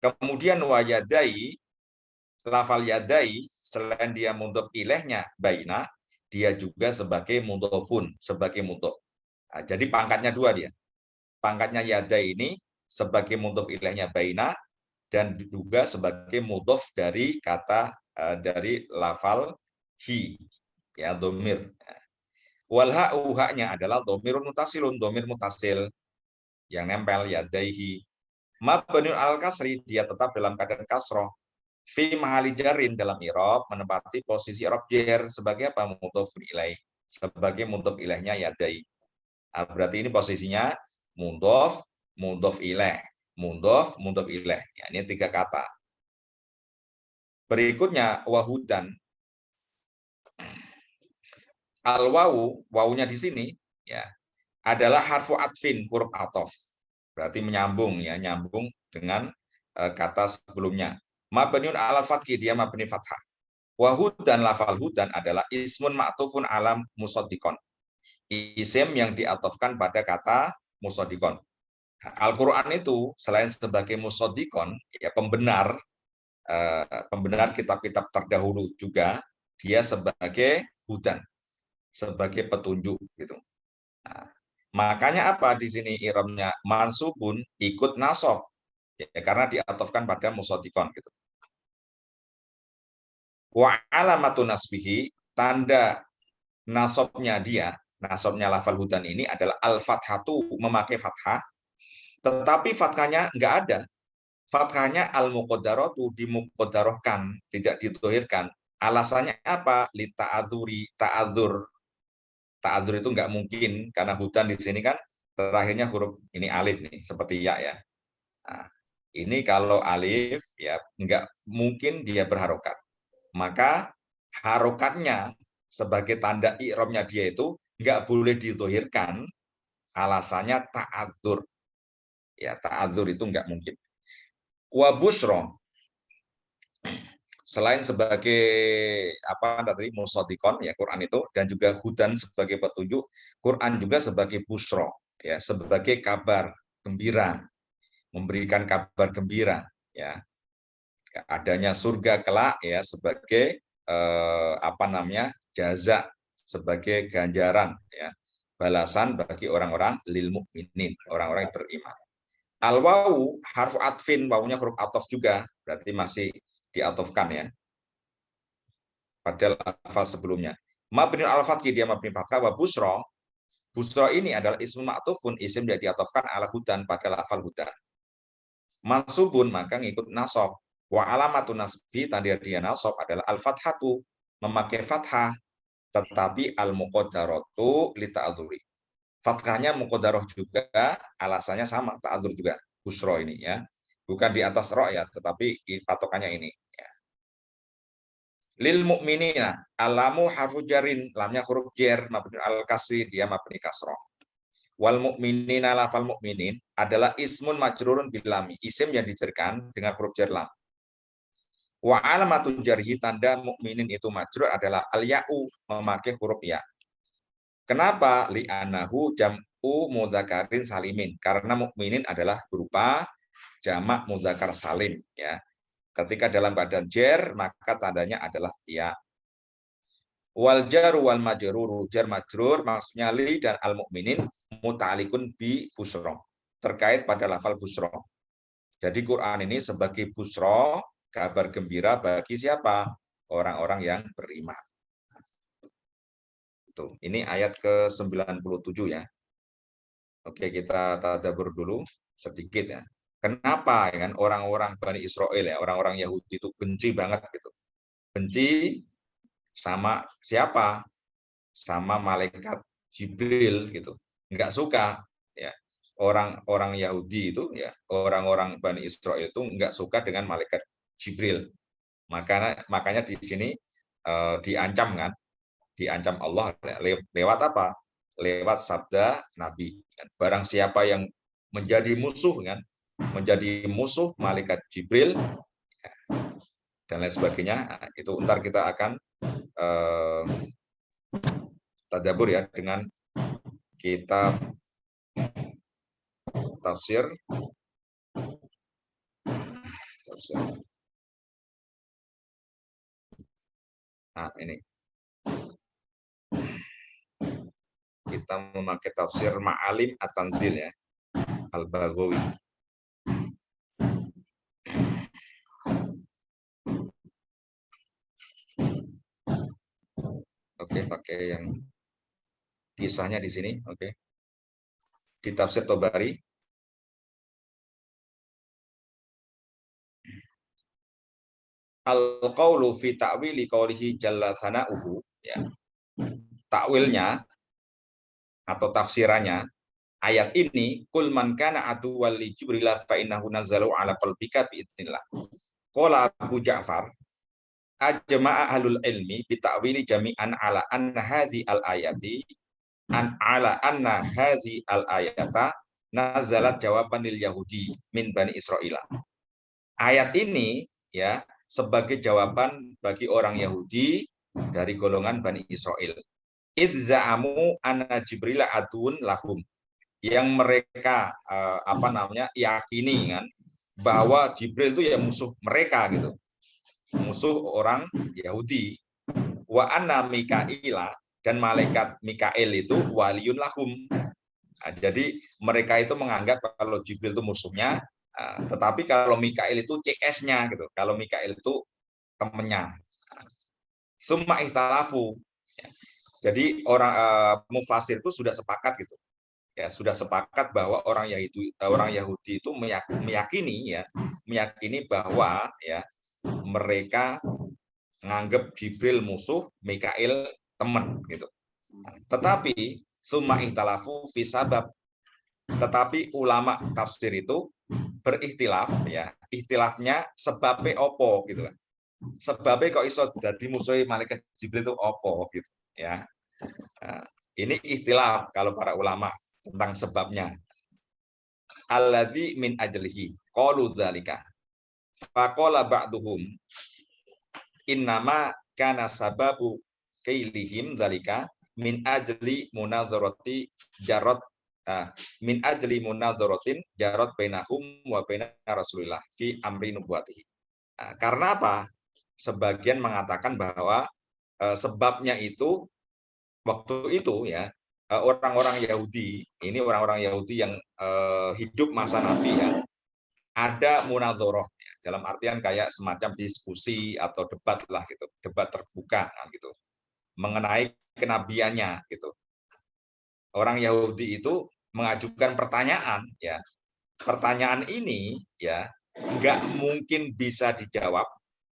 Kemudian wayadai, lafal yadai selain dia mudhof ilaihnya baina, dia juga sebagai mudhofun, sebagai mudhof. Nah, jadi pangkatnya dua dia. Pangkatnya yadai ini sebagai mudhof ilaihnya baina, dan juga sebagai mudhof dari kata dari lafal hi, ya domir. Wal ha'u, haknya adalah domirun mutasilun, domir mutasil yang nempel yadaihi. Mabniun al kasri, dia tetap dalam keadaan kasroh. Fi mahali jarin, dalam irob menempati posisi irob jer sebagai apa? Mudhof ilaih, sebagai mudhof ilaihnya yadai. Nah, berarti ini posisinya mudhof, mudhof ilaih, mudhof, mudhof ilaih. Ya, ini 3 kata. Berikutnya wahudan. Al wawu, wawunya di sini ya adalah harfu atfin, huruf atof. Berarti menyambung, ya, nyambung dengan kata sebelumnya. Mabniun ala fathi, dia mabni fathah. Wahudan, lafal hudan adalah ismun ma'tufun alam musaddiqon. Isim yang diatofkan pada kata musaddiqon. Al-Quran itu selain sebagai musaddiqon, ya pembenar, pembenar kitab-kitab terdahulu juga, dia sebagai hudan, sebagai petunjuk gitu. Nah, makanya apa di sini iromnya mansubun ikut nasab, ya, karena diatofkan pada musaddiqon gitu. Wa alamatu nasbihi, tanda nasabnya dia, nasabnya lafal hudan ini adalah al-fathatu, memakai fathah, tetapi fathahnya enggak ada. Fathahnya al-muqaddaratu, dimuqaddarahkan, tidak dituhirkan. Alasannya apa? Li ta'adzuri, ta'adzur. Ta'adzur itu enggak mungkin karena hudan di sini kan terakhirnya huruf ini alif nih, seperti ya ya. Nah, ini kalau alif ya enggak mungkin dia berharokat. Maka harokatnya sebagai tanda i'rabnya dia itu enggak boleh dituhirkan. Alasannya ta'adzur. Ya, ta'adzur itu enggak mungkin. Wa busyra, selain sebagai apa tadi musaddiqon ya Quran itu, dan juga hudan sebagai petunjuk, Quran juga sebagai busyra, ya, sebagai kabar gembira, memberikan kabar gembira, ya, adanya surga kelak, ya, sebagai apa namanya jaza, sebagai ganjaran, ya, balasan bagi orang-orang lil mukminin, orang-orang yang beriman. Al wawu harfu atfin, wawunya huruf atof juga, berarti masih diatofkan ya pada lafal sebelumnya. Mabniun al fathi, dia mabni fathah. Wa busra, busra ini adalah ismu ma'tufun, isim yang diatofkan ala hudan, pada lafal hudan. Mansubun, maka ngikut nasab. Wa alamatu nasbi, tanda dia nasab adalah al fathatu, memakai fathah, tetapi al muqaddaratu li ta'dzuri. Fathahnya muqaddarah juga, alasannya sama, ta'adzur juga. Busra ini ya, bukan di atas ro ya, tetapi patokannya ini ya. Lil mukminina, alamu harfu jarin, lamnya huruf jar, mabni al kasri, dia mabni kasroh. Wal mukminina, lafal mukminin adalah ismun majrurun bilami, isim yang dijerkan dengan huruf jar lam. Wa alamatu jarhi, tanda mukminin itu majrur adalah al ya'u, memakai huruf ya. Kenapa? Li'anahu jam'u mudzakarin salimin, karena mukminin adalah berupa jamak mudzakar salim ya. Ketika dalam keadaan jar, maka tandanya adalah ya. Wal jaru wal majruru, jar majrur maksudnya li dan al mukminin muta'alikun bi busra, terkait pada lafal busra. Jadi Quran ini sebagai busra, kabar gembira bagi siapa? Orang-orang yang beriman. Tuh, ini ayat ke-97 ya. Oke, kita tadabbur dulu sedikit ya. Kenapa ya kan orang-orang Bani Israel ya, orang-orang Yahudi itu benci banget gitu. Benci sama siapa? Sama malaikat Jibril gitu. Enggak suka ya. Orang-orang Yahudi itu ya, orang-orang Bani Israel itu enggak suka dengan malaikat Jibril. Makanya di sini diancam kan? Diancam Allah lewat apa? Lewat sabda Nabi. Barang siapa yang menjadi musuh kan, menjadi musuh malaikat Jibril dan lain sebagainya, nah, itu ntar kita akan tadabbur ya dengan kitab tafsir. Nah, ini kita memakai tafsir Ma'alim At-Tanzil ya, Al-Baghawi. Oke, pakai yang kisahnya di sini. Oke. Di tafsir Tobari. Al-qawlu fi ta'wili qawlihi jalla sana'uhu, ya. Takwilnya atau tafsirannya ayat ini, kul man kana aduwwal li Jibril fa innahu nazzalu ala qalbika bi idznillah. Qala Abu Ja'far ajma'a ahlul ilmi bi ta'wili jami'an ala anna hadhi al-ayati anna hadhi al-ayata nazalat jawaban lil yahudi min bani Israil. Ayat ini ya sebagai jawaban bagi orang Yahudi dari golongan Bani Israel. Idza'amu anna Jibril adun lahum, yang mereka yakini kan bahwa Jibril itu ya musuh mereka gitu, musuh orang Yahudi. Wa anna Mikaila, dan malaikat Mikael itu waliyun lahum. Nah, jadi mereka itu menganggap kalau Jibril itu musuhnya, tetapi kalau Mikael itu CS-nya gitu, kalau Mikael itu temennya. Summa ihtalafu. Jadi orang mufasir itu sudah sepakat gitu. Ya, sudah sepakat bahwa orang Yahudi itu meyakini bahwa ya mereka menganggap Jibril musuh, Mikail teman gitu. Tetapi summa ihtalafu fi sabab. Tetapi ulama tafsir itu berikhtilaf ya. Ikhtilafnya sebabnya opo gitu kan. Sebabnya kok iso jadi musuh malaikat Jibril itu opo gitu ya. Nah, ini ikhtilaf kalau para ulama tentang sebabnya. Alladzi min ajlihi qalu dzalika. Faqala ba'duhum innama kana sababu kailihim dzalika min ajli munadzarati jarot min ajli munadzaratin jarot bainahum wa baina Rasulillah fi amri nubuwatihi. Karena apa? Sebagian mengatakan bahwa sebabnya itu waktu itu ya orang-orang Yahudi, ini orang-orang Yahudi yang hidup masa Nabi ya, ada munadzarah ya, dalam artian kayak semacam diskusi atau debat lah gitu, debat terbuka gitu, mengenai kenabiannya gitu. Orang Yahudi itu mengajukan pertanyaan ya, pertanyaan ini ya nggak mungkin bisa dijawab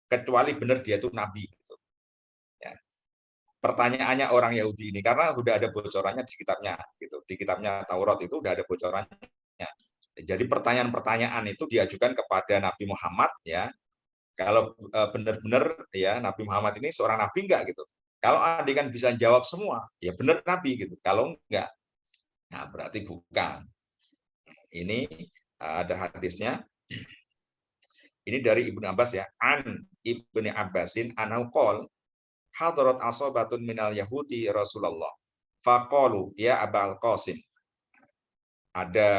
kecuali benar dia itu nabi gitu. Ya. Pertanyaannya orang Yahudi ini karena sudah ada bocorannya di kitabnya gitu, di kitabnya Taurat itu sudah ada bocorannya. Jadi pertanyaan-pertanyaan itu diajukan kepada Nabi Muhammad ya. Kalau benar-benar ya Nabi Muhammad ini seorang nabi enggak gitu. Kalau andai kan bisa jawab semua, ya benar nabi gitu. Kalau enggak, nah berarti bukan. Ini ada hadisnya. Ini dari Ibnu Abbas ya. An Ibnu Abbasin anau qol hadarat asabatun minal yahudi Rasulullah. Faqalu ya Abul Qasim. Ada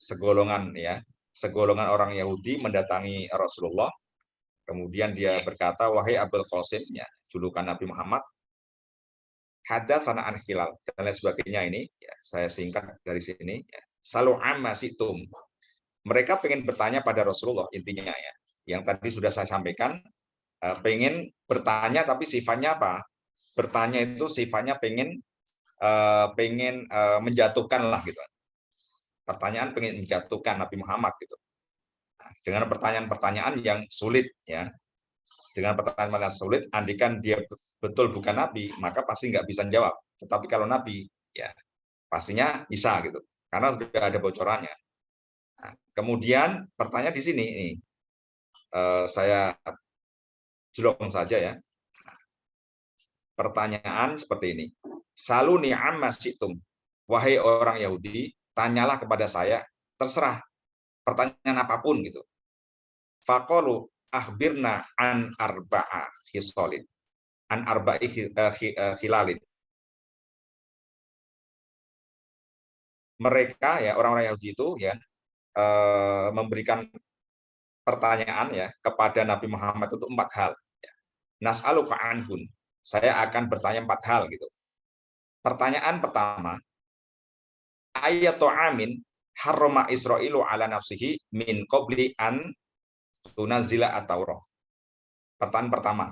segolongan ya, segolongan orang Yahudi mendatangi Rasulullah. Kemudian dia berkata, wahai Abul Qasim, ya, julukan Nabi Muhammad, hadatsana an Hilal dan lain sebagainya ini, ya, saya singkat dari sini. Ya. Salu amma situm. Mereka pengen bertanya pada Rasulullah intinya ya, yang tadi sudah saya sampaikan, pengen bertanya tapi sifatnya apa? Bertanya itu sifatnya pengen menjatuhkan lah gitu. Pertanyaan pengen menjatuhkan Nabi Muhammad gitu. Dengan pertanyaan-pertanyaan yang sulit ya. Dengan pertanyaan-pertanyaan sulit, andikan dia betul bukan nabi, maka pasti nggak bisa jawab. Tetapi kalau nabi, ya pastinya bisa gitu, karena sudah ada bocorannya. Nah, kemudian pertanyaan di sini, nih, saya jelong saja ya. Pertanyaan seperti ini. Saluni amma syi'tum. Wahai orang Yahudi, tanyalah kepada saya, terserah pertanyaan apapun gitu. Faqalu akhbirna an arba'a khisalin. An arba'i khilalin. Mereka ya orang-orang Yahudi itu ya memberikan pertanyaan ya kepada Nabi Muhammad itu 4 hal. Ya. Nas'aluka anhun. Saya akan bertanya 4 hal gitu. Pertanyaan pertama, ayatu amin harrama Israilu ala nafsihi min qabli an tunazila at-Taurah. Pertanyaan pertama.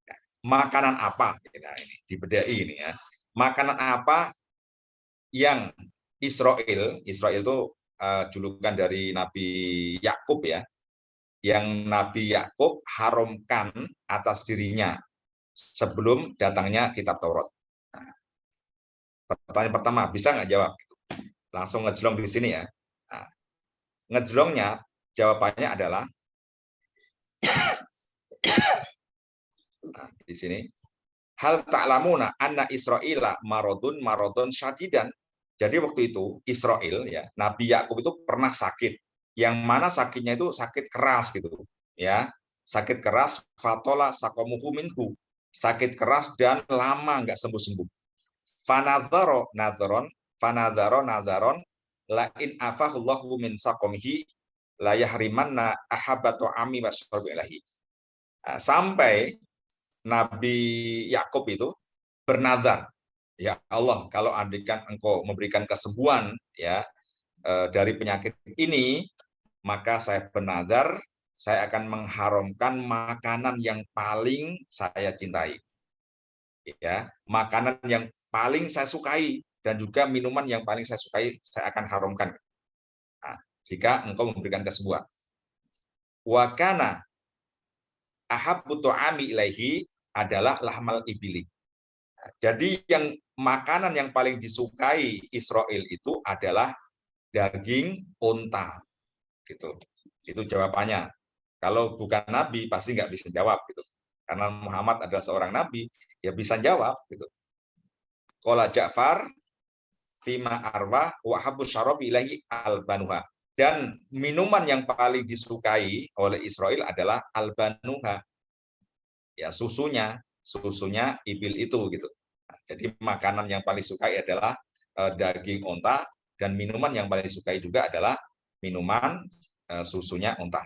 Ya. makanan apa? Nah, ini dibedai ini ya. Makanan apa yang Israel itu julukan dari Nabi Yakub ya, yang Nabi Yakub haramkan atas dirinya sebelum datangnya kitab Taurat. Nah, pertanyaan pertama, bisa nggak jawab? Langsung ngejlong di sini ya. Nah, ngejlongnya jawabannya adalah di sini. Hal ta'lamuna anna Israila marodun syadidan. Jadi waktu itu Israel ya, Nabi Yakub itu pernah sakit. Yang mana sakitnya itu sakit keras gitu. Ya, sakit keras fatola sakomuhu minhu. Sakit keras dan lama nggak sembuh-sembuh. Fanadharo nadharon la in afahullahu min sakomihi la yahrimanna ahabatu ami wasyarbi ilahi. Sampai Nabi Yakub itu bernazar, ya Allah, kalau andaikan engkau memberikan kesembuhan ya dari penyakit ini, maka saya bernazar saya akan mengharamkan makanan yang paling saya cintai. Ya, makanan yang paling saya sukai dan juga minuman yang paling saya sukai saya akan haramkan. Nah, jika engkau memberikan kesembuhan. Wa kana ahabbu tu'ami ilaihi adalah lahmal ibili. Jadi yang makanan yang paling disukai Israel itu adalah daging unta, gitu. Itu jawabannya. Kalau bukan nabi pasti nggak bisa jawab, gitu. Karena Muhammad adalah seorang nabi, ya bisa jawab, gitu. Qala Ja'far fima arwa wa habbu syarabi ilahi albanuha. Dan minuman yang paling disukai oleh Israel adalah albanuha. Ya, susunya ibil itu, gitu. Jadi makanan yang paling sukai adalah daging unta, dan minuman yang paling sukai juga adalah minuman susunya unta.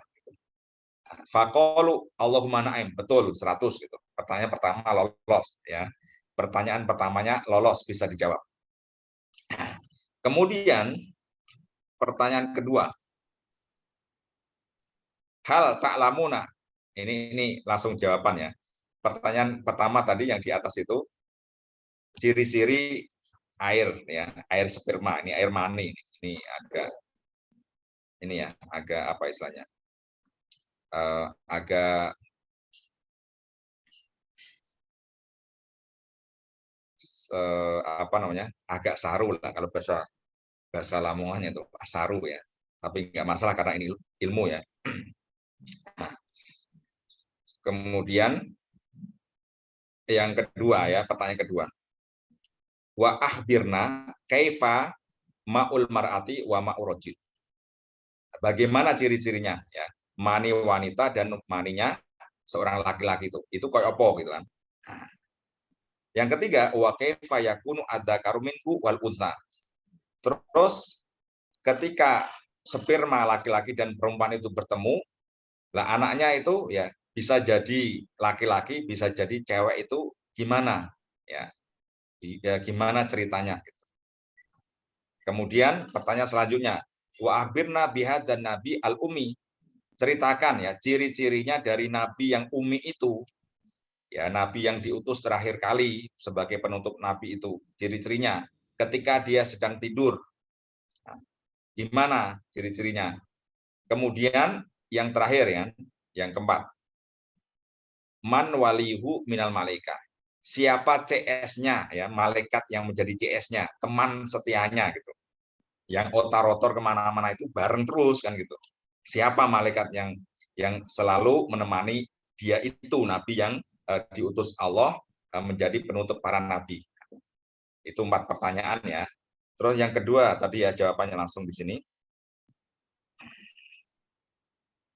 Faqalu Allahumma na'im, betul 100 gitu. Pertanyaan pertama lolos ya. Pertanyaan pertamanya lolos, bisa dijawab. Kemudian pertanyaan kedua. Hal ta'lamuna. Ini langsung jawabannya. Pertanyaan pertama tadi yang di atas itu ciri-ciri air ya, air sperma, ini air mani, ini agak apa istilahnya, agak apa namanya, agak saru lah kalau bahasa Lamongannya itu saru ya, tapi nggak masalah karena ini ilmu ya. Kemudian yang kedua ya, pertanyaan kedua, wa ahbirna kaifa ma'ul mar'ati wa ma'ur rajul. Bagaimana ciri-cirinya ya, mani wanita dan maninya seorang laki-laki itu kayak apa gitu kan. Yang ketiga, wa kaifa yakunu adzakaru minhu wal untha. Terus ketika sperma laki-laki dan perempuan itu bertemu, lah anaknya itu ya bisa jadi laki-laki, bisa jadi cewek, itu gimana ya, gimana ceritanya gitu. Kemudian pertanyaan selanjutnya, wa akhbirna bihadzan nabi al-ummi. Ceritakan ya ciri-cirinya dari nabi yang umi itu. Ya, nabi yang diutus terakhir kali sebagai penutup nabi itu, ciri-cirinya ketika dia sedang tidur. Nah, gimana ciri-cirinya? Kemudian yang terakhir ya, yang keempat. Man walihu minal malaika. Siapa CS-nya ya, malaikat yang menjadi CS-nya, teman setianya gitu. Yang otar-otor kemana-mana itu bareng terus kan gitu. Siapa malaikat yang selalu menemani dia itu, nabi yang diutus Allah menjadi penutup para nabi. Itu 4 pertanyaan ya. Terus yang kedua tadi ya jawabannya langsung di sini.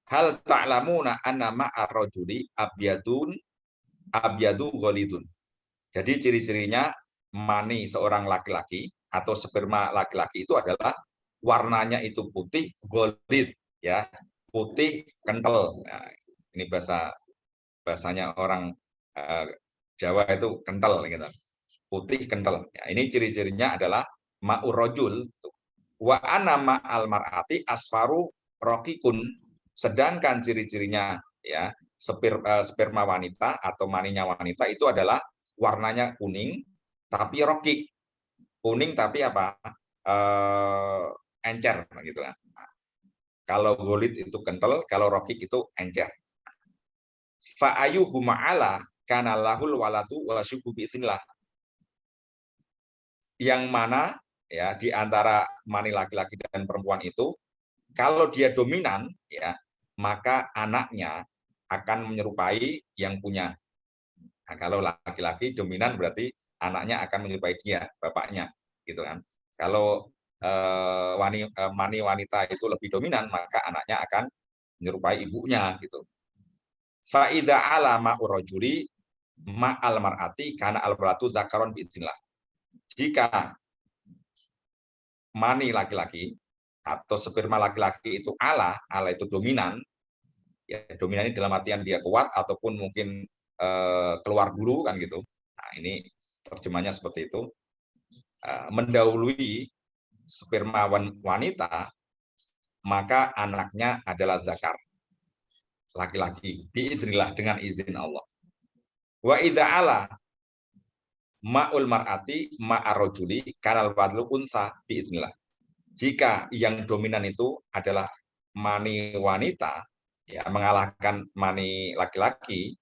Hal ta'lamuna anna ma'ar rajuli abyadu ghalidun. Jadi ciri-cirinya mani seorang laki-laki atau sperma laki-laki itu adalah warnanya itu putih ghalid ya, putih kental. Nah, ini bahasanya orang Jawa itu kental gitu. Putih kental. Ya, ini ciri-cirinya adalah ma'ur rajul. Wa ana ma'al mar'ati asfaru raqikun. Sedangkan ciri-cirinya ya sperma wanita atau maninya wanita itu adalah warnanya kuning tapi rokik. Kuning tapi apa? Encer gitu kan. Kalau golit itu kental, kalau rokik itu encer. Fa ayyuhuma ala kana lahul walatu wa syubu bi'sinillah. Yang mana ya di antara mani laki-laki dan perempuan itu kalau dia dominan ya maka anaknya akan menyerupai yang punya. Nah, kalau laki-laki dominan berarti anaknya akan menyerupai dia, bapaknya, gitu kan. Kalau mani wanita itu lebih dominan, maka anaknya akan menyerupai ibunya, gitu. Faida alama urojuli ma'al mar'ati karena al-mar'atu zakaron biiznillah. Jika mani laki-laki atau sperma laki-laki itu ala itu dominan, ya dominan ini dalam artian dia kuat ataupun mungkin keluar dulu kan gitu. Nah, ini terjemahnya seperti itu. Mendahului sperma wanita, maka anaknya adalah zakar, laki-laki, biiznillah dengan izin Allah. Wa idza ala ma'ul mar'ati ma'arrojuli kanal fadlu unsa biiznillah. Jika yang dominan itu adalah mani wanita, ya mengalahkan mani laki-laki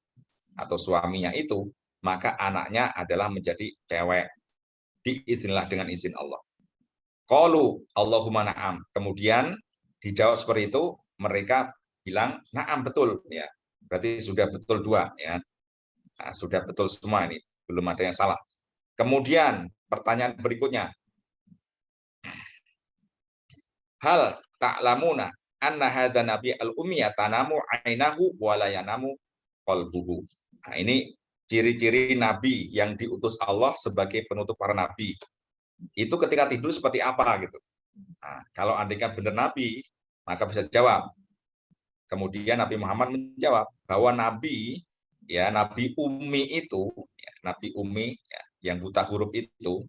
atau suaminya itu, maka anaknya adalah menjadi cewek diizinlah dengan izin Allah. Qalu Allahumma na'am. Kemudian dijawab seperti itu, mereka bilang na'am betul ya. Berarti sudah betul dua ya. Nah, sudah betul semua ini, belum ada yang salah. Kemudian pertanyaan berikutnya. Hal ta'lamuna anna hadza nabi al-ummiya tanamu ainahu wa la yanamu qalbuhu. Nah, ini ciri-ciri nabi yang diutus Allah sebagai penutup para nabi. Itu ketika tidur seperti apa gitu. Nah, kalau andaikan benar nabi, maka bisa jawab. Kemudian Nabi Muhammad menjawab bahwa nabi ya nabi ummi itu, ya, nabi ummi ya, yang buta huruf itu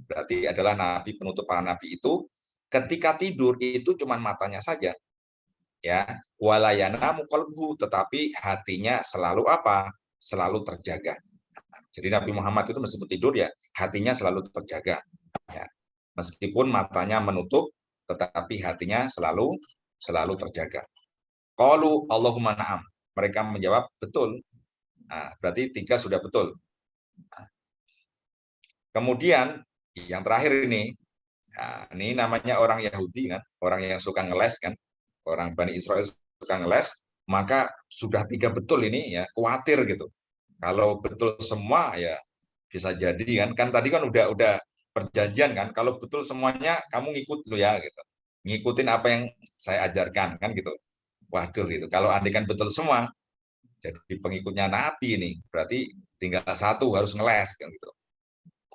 berarti adalah nabi penutup para nabi itu ketika tidur itu cuma matanya saja. Ya, walayana qalbuhu, tetapi hatinya selalu apa? Selalu terjaga. Jadi Nabi Muhammad itu meskipun tidur ya hatinya selalu terjaga. Ya. Meskipun matanya menutup, tetapi hatinya selalu terjaga. Qalu Allahumma na'am. Mereka menjawab betul. Nah, berarti 3 sudah betul. Nah, kemudian yang terakhir ini, nah, ini namanya orang Yahudi kan, orang yang suka ngeles kan, orang Bani Israel suka ngeles, maka sudah 3 betul ini ya khawatir gitu. Kalau betul semua ya bisa jadi kan tadi kan udah perjanjian kan, kalau betul semuanya kamu ngikut lo ya gitu, ngikutin apa yang saya ajarkan kan gitu. Waduh gitu, kalau andaikan betul semua jadi pengikutnya Nabi ini berarti tinggal 1 harus ngeles kan gitu.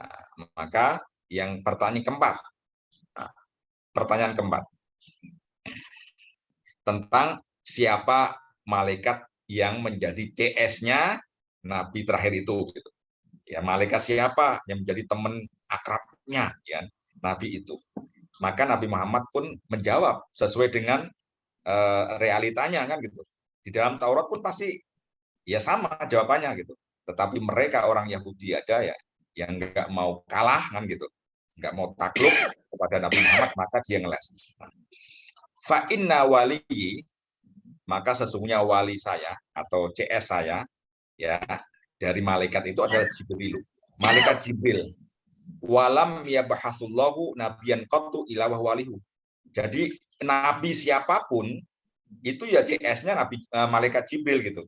Nah, maka yang pertanyaan keempat tentang siapa malaikat yang menjadi CS-nya Nabi terakhir itu gitu. Ya, malaikat siapa yang menjadi teman akrabnya ya Nabi itu. Maka Nabi Muhammad pun menjawab sesuai dengan realitanya kan gitu. Di dalam Taurat pun pasti ya sama jawabannya gitu. Tetapi mereka orang Yahudi aja ya yang nggak mau kalah kan gitu, nggak mau takluk kepada Nabi Muhammad, maka dia ngeles. Fa inna wali, maka sesungguhnya wali saya atau CS saya ya dari malaikat itu adalah Jibril. Malaikat Jibril. Walam yabahasullahu nabiyan qattu ila walihu. Jadi nabi siapapun itu ya CS-nya nabi malaikat Jibril gitu.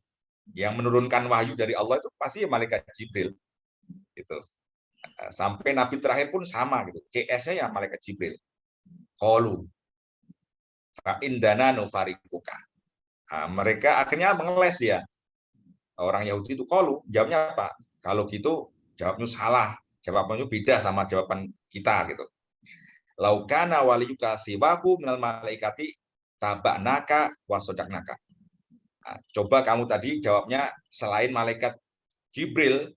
Yang menurunkan wahyu dari Allah itu pasti ya malaikat Jibril. Gitu. Sampai nabi terakhir pun sama gitu. CS-nya ya malaikat Jibril. Qalu fa indana nufarikuka. Nah, mereka akhirnya mengeles ya. Orang Yahudi itu qalu, jawabnya apa? Kalau gitu jawabnya salah. Jawabannya beda sama jawaban kita gitu. Laukana waliyuka siwahu minal malaikati tabaknaka wasodaknaka. Nah, coba kamu tadi jawabnya selain malaikat Jibril,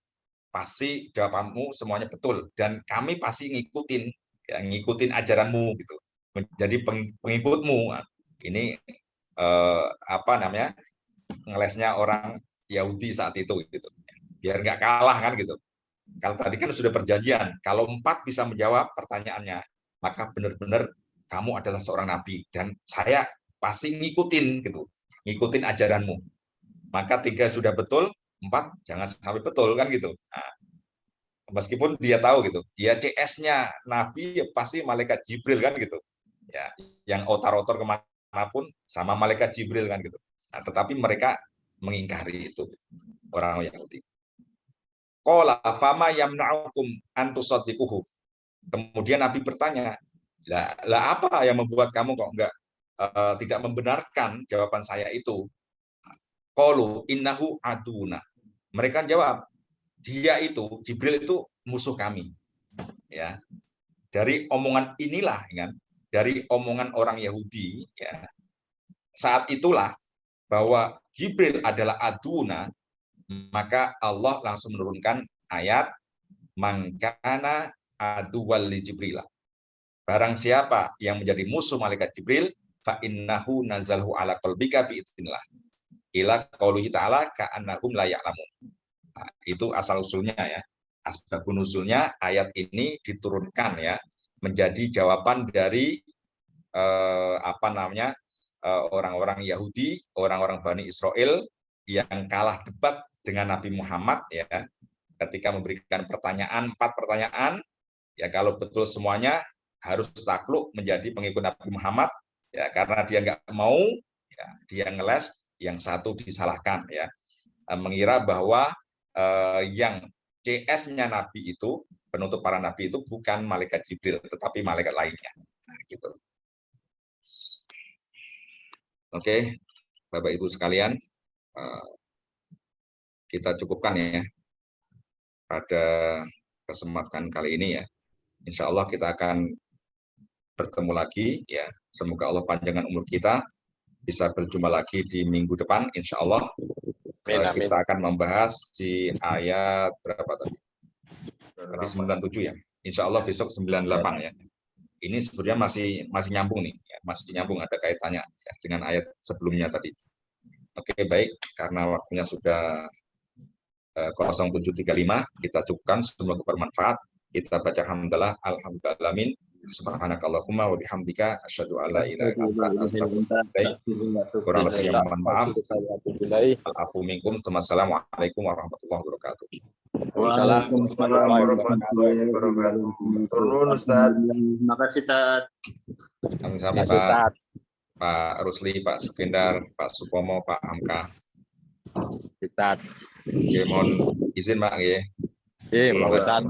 pasti jawabanmu semuanya betul dan kami pasti ngikutin ya, ngikutin ajaranmu gitu. Menjadi pengikutmu. Nah, ini apa namanya? ngelesnya orang Yahudi saat itu gitu. Biar nggak kalah kan gitu. Kalau tadi kan sudah perjanjian, kalau 4 bisa menjawab pertanyaannya, maka benar-benar kamu adalah seorang nabi dan saya pasti ngikutin gitu, ngikutin ajaranmu. Maka 3 sudah betul, 4 jangan sampai betul kan gitu. Nah, meskipun dia tahu gitu, dia CS-nya nabi ya pasti malaikat Jibril kan gitu. Ya, yang otar-otar kemanapun sama malaikat Jibril kan gitu. Nah, tetapi mereka mengingkari itu orang Yahudi. Qala fama yamna'ukum an tusaddiquhu. Kemudian Nabi bertanya, lah apa yang membuat kamu kok enggak tidak membenarkan jawaban saya itu? Qalu innahu aduna. Mereka jawab, dia itu Jibril itu musuh kami. Ya. Dari omongan inilah kan, dari omongan orang Yahudi ya. Saat itulah bahwa Jibril adalah aduna, maka Allah langsung menurunkan ayat mangkana aduwal li Jibril. Barang siapa yang menjadi musuh malaikat Jibril, fa innahu nazalhu ala qalbika bi idznillah. Ila qaulihi ta'ala ka'annahum la ya'lamun. Nah, itu asal usulnya ya. Asbabun nuzulnya ayat ini diturunkan ya menjadi jawaban dari orang-orang Yahudi, orang-orang Bani Israel yang kalah debat dengan Nabi Muhammad ya ketika memberikan pertanyaan 4 pertanyaan ya kalau betul semuanya harus takluk menjadi pengikut Nabi Muhammad ya karena dia nggak mau ya, dia ngeles yang satu disalahkan ya mengira bahwa yang CS-nya Nabi itu penutup para Nabi itu bukan malaikat Jibril tetapi malaikat lainnya nah, gitu. Oke, Bapak Ibu sekalian, kita cukupkan ya pada kesempatan kali ini ya. Insya Allah kita akan bertemu lagi ya. Semoga Allah panjangkan umur kita, bisa berjumpa lagi di minggu depan. Insya Allah kita akan membahas di ayat berapa tadi? Tadi 97 ya. Insya Allah besok 98 ya. Ini sebenarnya masih nyambung nih, ya. Masih nyambung ada kaitannya ya, dengan ayat sebelumnya tadi. Oke baik, karena waktunya sudah 0735 kita cukupkan, semoga bermanfaat. Kita baca hamdalah alhamdulillahalamin. Subhanakallahumma wa bihamdika asyhadu an la ilaha illa anta astaghfiruka kurang lebihnya mohon maaf. Afu minkum. Wassalamualaikum warahmatullahi wabarakatuh. Waalaikumsalam warahmatullahi wabarakatuh. Turun Ustaz. Terima kasih Ustaz. Kami Pak Rusli, Pak Sukendar, Pak Supomo, Pak Hamka. Ustaz. Mohon izin Pak ya. Mohon Ustaz.